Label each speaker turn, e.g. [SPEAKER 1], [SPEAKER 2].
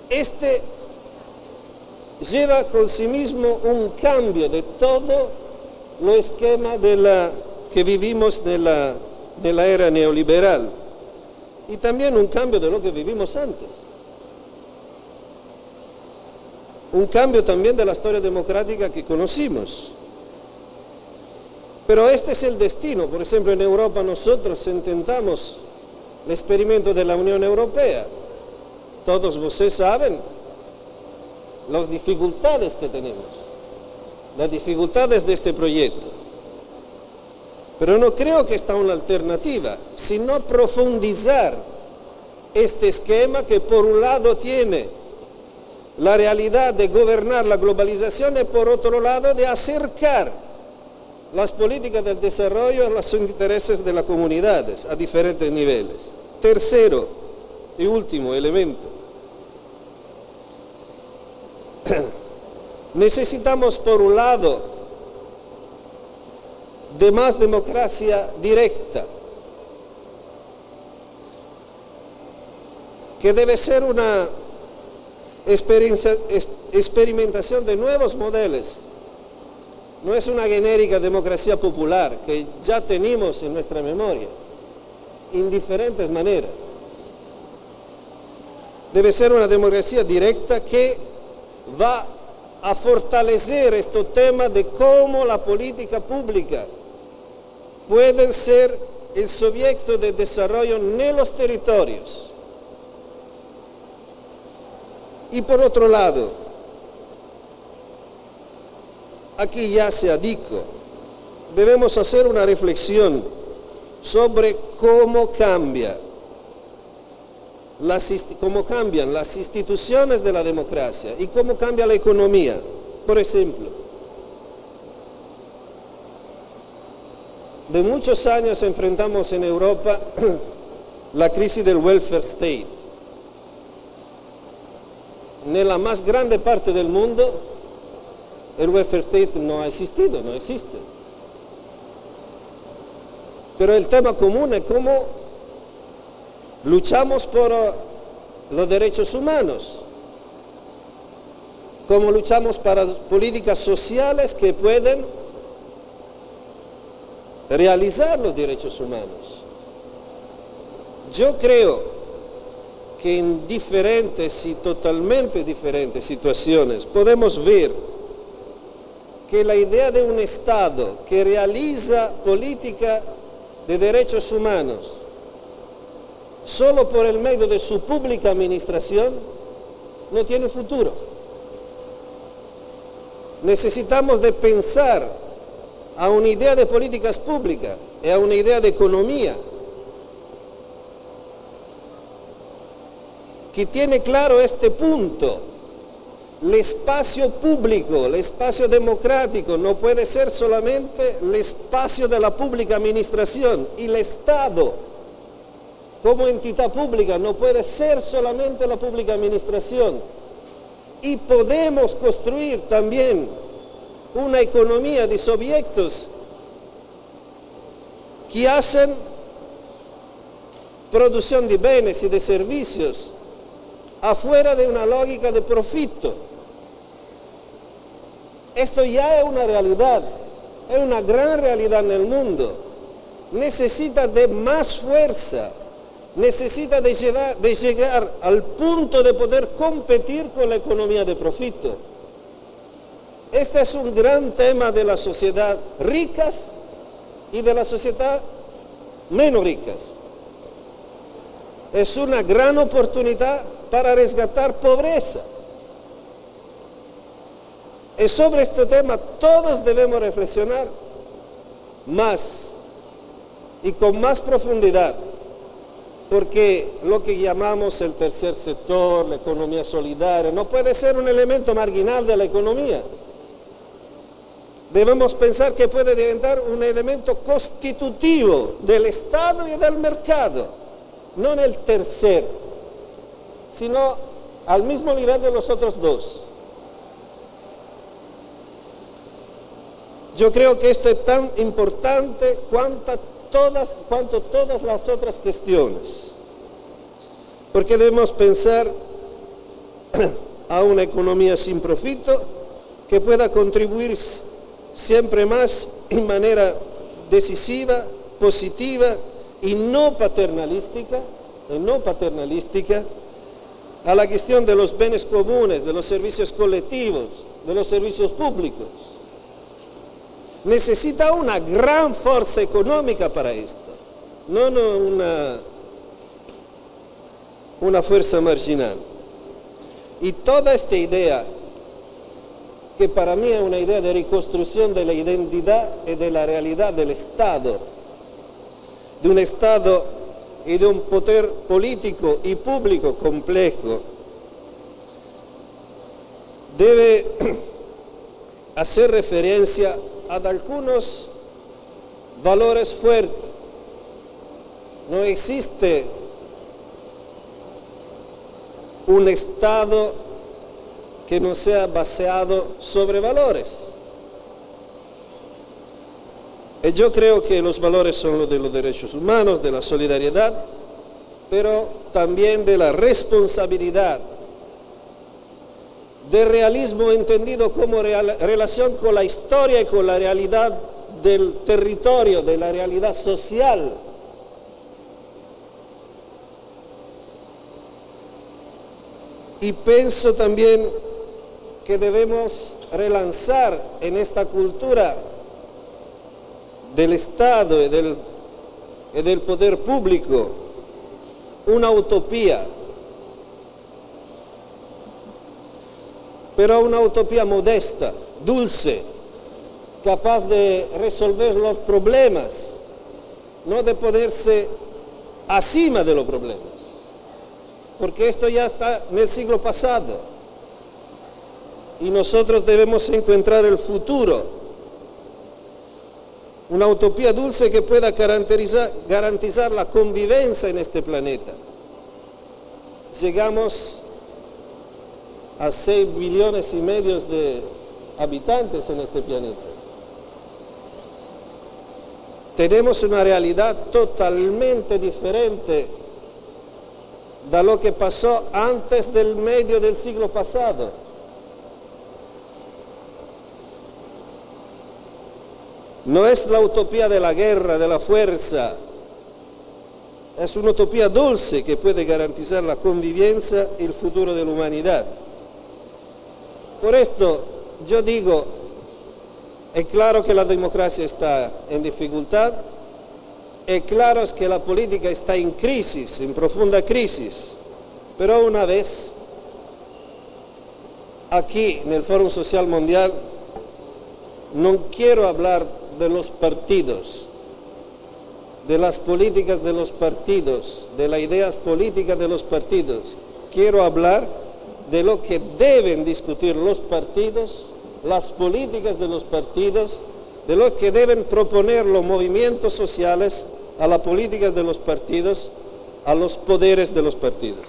[SPEAKER 1] Este lleva con sí mismo un cambio de todo lo esquema que vivimos de la era neoliberal y también un cambio de lo que vivimos antes. Un cambio también de la historia democrática que conocimos. Pero este es el destino. Por ejemplo, en Europa nosotros intentamos el experimento de la Unión Europea. Todos ustedes saben las dificultades que tenemos, las dificultades de este proyecto. Pero no creo que está una alternativa, sino profundizar este esquema que por un lado tiene la realidad de gobernar la globalización y por otro lado de acercar las políticas del desarrollo a los intereses de las comunidades a diferentes niveles. Tercero y último elemento. Necesitamos por un lado de más democracia directa, que debe ser una experimentación de nuevos modelos. No es una genérica democracia popular que ya tenemos en nuestra memoria, en diferentes maneras. Debe ser una democracia directa que va a fortalecer este tema de cómo la política pública puede ser el sujeto de desarrollo en los territorios. Y por otro lado, aquí ya se ha dicho, debemos hacer una reflexión sobre cómo cambian las instituciones de la democracia y cómo cambia la economía. Por ejemplo, de muchos años enfrentamos en Europa la crisis del welfare state. En la más grande parte del mundo, el welfare state no ha existido, no existe. Pero el tema común es cómo luchamos por los derechos humanos, cómo luchamos para políticas sociales que pueden realizar los derechos humanos. Yo creo que en diferentes y totalmente diferentes situaciones podemos ver que la idea de un Estado que realiza política de derechos humanos solo por el medio de su pública administración no tiene futuro. Necesitamos de pensar a una idea de políticas públicas y a una idea de economía que tiene claro este punto. El espacio público, el espacio democrático no puede ser solamente el espacio de la pública administración, y el Estado como entidad pública no puede ser solamente la pública administración. Y podemos construir también una economía de sujetos que hacen producción de bienes y de servicios afuera de una lógica de profito. Esto ya es una realidad, es una gran realidad en el mundo. Necesita de más fuerza, necesita de llegar al punto de poder competir con la economía de profito. Este es un gran tema de la sociedad ricas y de la sociedad menos ricas. Es una gran oportunidad para rescatar pobreza. Y sobre este tema todos debemos reflexionar más y con más profundidad, porque lo que llamamos el tercer sector, la economía solidaria, no puede ser un elemento marginal de la economía. Debemos pensar que puede deventar un elemento constitutivo del Estado y del mercado, no en el tercer, sino al mismo nivel de los otros dos. Yo creo que esto es tan importante cuanto todas las otras cuestiones, porque debemos pensar a una economía sin profito que pueda contribuir siempre más en manera decisiva, positiva y no paternalística, a la cuestión de los bienes comunes, de los servicios colectivos, de los servicios públicos. Necesita una gran fuerza económica para esto, no una fuerza marginal. Y toda esta idea, que para mí es una idea de reconstrucción de la identidad y de la realidad del Estado, de un Estado y de un poder político y público complejo, debe hacer referencia a algunos valores fuertes. No existe un Estado que no sea basado sobre valores. Y yo creo que los valores son los de los derechos humanos, de la solidaridad, pero también de la responsabilidad, del realismo entendido como relación con la historia y con la realidad del territorio, de la realidad social. Y pienso también que debemos relanzar en esta cultura del Estado y del poder público una utopía, pero una utopía modesta, dulce, capaz de resolver los problemas, no de ponerse encima de los problemas, porque esto ya está en el siglo pasado y nosotros debemos encontrar el futuro. Una utopía dulce que pueda garantizar la convivencia en este planeta. Llegamos a 6,5 billones de habitantes en este planeta. Tenemos una realidad totalmente diferente de lo que pasó antes del medio del siglo pasado. No es la utopía de la guerra, de la fuerza, es una utopía dulce que puede garantizar la convivencia y el futuro de la humanidad. Por esto yo digo, es claro que la democracia está en dificultad, es claro que la política está en crisis, en profunda crisis, pero una vez, aquí en el Foro Social Mundial, no quiero hablar de los partidos, de las políticas de los partidos, de las ideas políticas de los partidos. Quiero hablar de lo que deben discutir los partidos, las políticas de los partidos, de lo que deben proponer los movimientos sociales a las políticas de los partidos, a los poderes de los partidos.